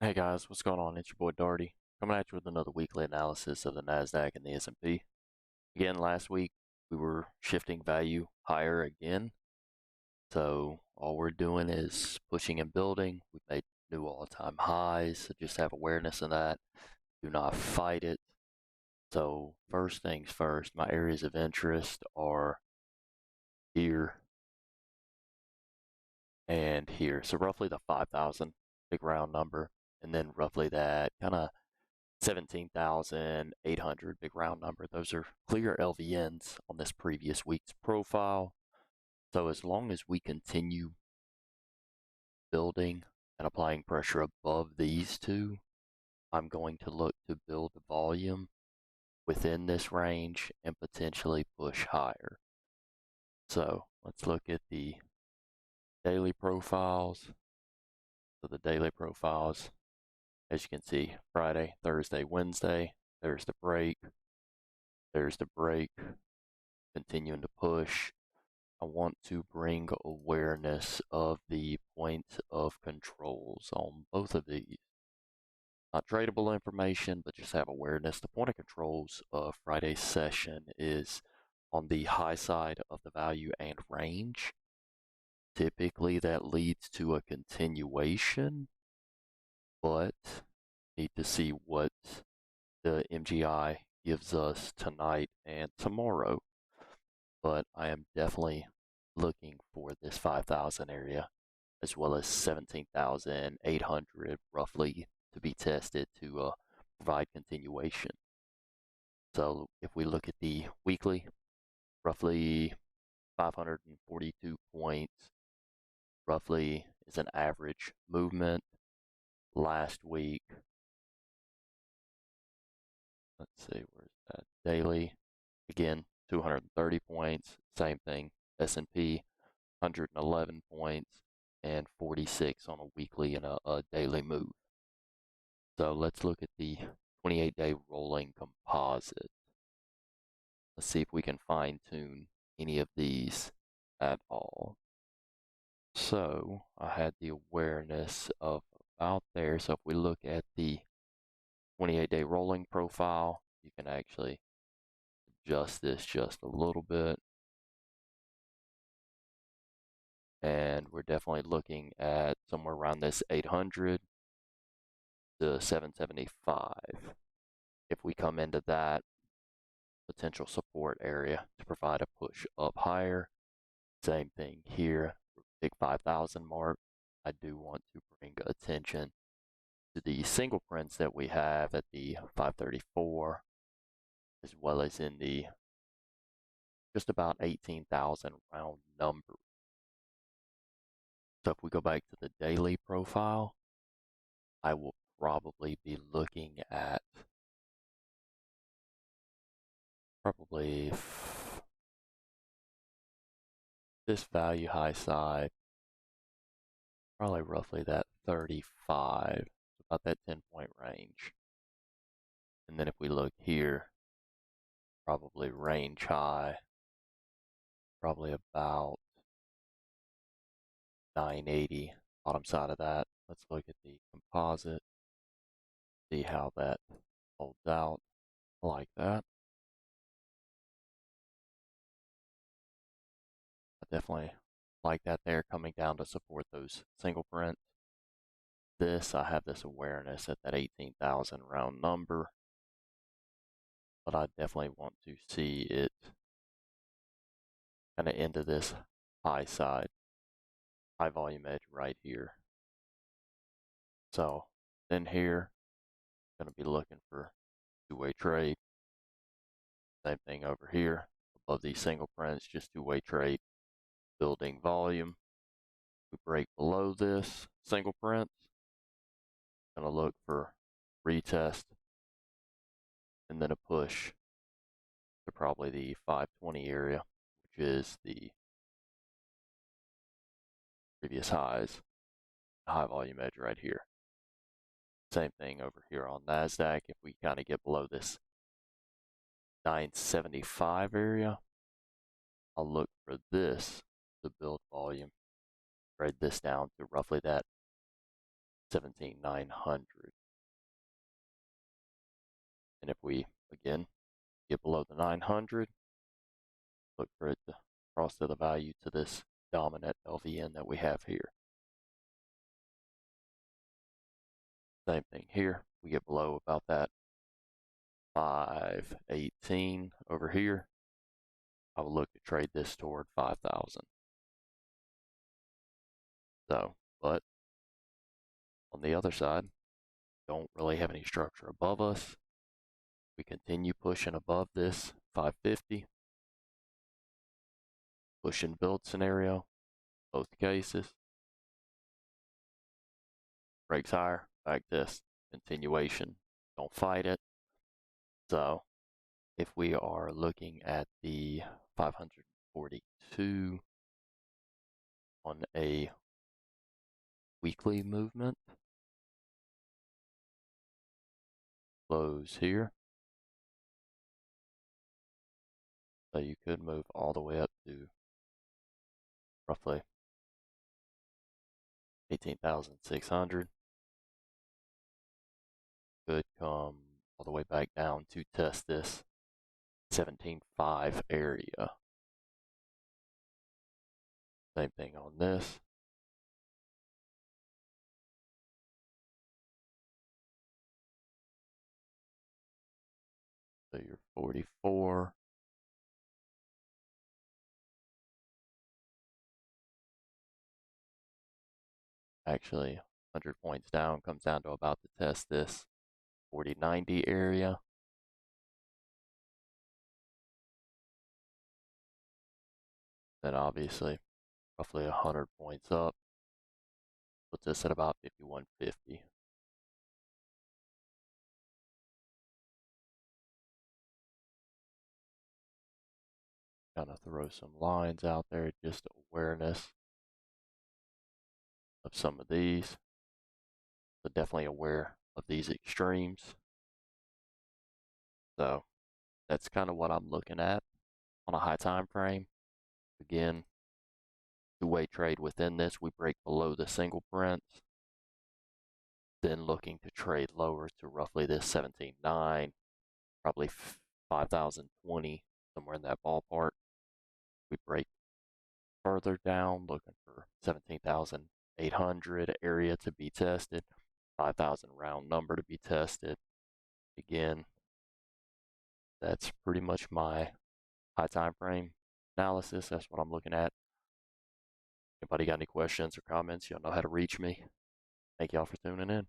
Hey guys, what's going on? It's your boy Darty coming at you with another weekly analysis of the Nasdaq and the S&P. Again, last week we were shifting value higher again. So all we're doing is pushing and building. We've made new all-time highs, so just have awareness of that. Do not fight it. So first things first, my areas of interest are here and here. So roughly the 5,000, big round number, and then roughly that kind of 17,800, big round number. Those are clear LVNs on this previous week's profile. So as long as we continue building and applying pressure above these two, I'm going to look to build the volume within this range and potentially push higher. So let's look at the daily profiles. So the daily profiles, as you can see, Friday, Thursday, Wednesday, there's the break, continuing to push. I want to bring awareness of the points of controls on both of these. Not tradable information, but just have awareness. The point of controls of Friday's session is on the high side of the value and range. Typically that leads to a continuation, but need to see what the MGI gives us tonight and tomorrow. But I am definitely looking for this 5,000 area as well as 17,800 roughly to be tested to provide continuation. So if we look at the weekly, roughly 542 points roughly is an average movement. Last week, let's see, where's that? Daily, again, 230 points, same thing. S&P, 111 points, and 46 on a weekly and a daily move. So let's look at the 28-day rolling composite. Let's see if we can fine tune any of these at all. So I had the awareness of about there. So if we look at the 28-day rolling profile, you can actually adjust this just a little bit. And we're definitely looking at somewhere around this 800 to 775. If we come into that potential support area to provide a push up higher, same thing here, big 5,000 mark. I do want to bring attention to the single prints that we have at the 534, as well as in the just about 18,000 round number. So if we go back to the daily profile, I will probably be looking at probably this value high side, probably roughly that 35, about that 10-point range. And then if we look here, probably range high, probably about 980, bottom side of that. Let's look at the composite, see how that holds out like that. I definitely like that there coming down to support those single prints. This, I have this awareness at that 18,000 round number, but I definitely want to see it kind of into this high side, high volume edge right here. So then here, going to be looking for two-way trade. Same thing over here. Above these single prints, just two-way trade, building volume. We break below this single print. Going to look for retest and then a push to probably the 520 area, which is the previous highs, high volume edge right here. Same thing over here on NASDAQ. If we kind of get below this 975 area, I'll look for this to build volume. Trade this down to roughly that 17,900. And if we, again, get below the 900, look for it to cross to the value to this dominant LVN that we have here. Same thing here. We get below about that 518 over here. I will look to trade this toward 5,000. So, but on the other side, don't really have any structure above us. We continue pushing above this 550. Push and build scenario, both cases. Breaks higher, back this, continuation. Don't fight it. So if we are looking at the 542 on a weekly movement, close here. So you could move all the way up to roughly 18,600. Could come all the way back down to test this 17.5 area. Same thing on this. So you're 44. Actually, 100 points down comes down to about to test this 40.90 area. Then obviously, roughly 100 points up puts us at about 51.50. Kind of throw some lines out there, just awareness of some of these. But definitely aware of these extremes. So that's kind of what I'm looking at on a high time frame. Again, two-way trade within this, we break below the single prints. Then looking to trade lower to roughly this 17.9, probably 5,020, somewhere in that ballpark. We break further down, looking for 17,800 area to be tested, 5,000 round number to be tested. Again, that's pretty much my high time frame analysis. That's what I'm looking at. Anybody got any questions or comments, y'all know how to reach me. Thank y'all for tuning in.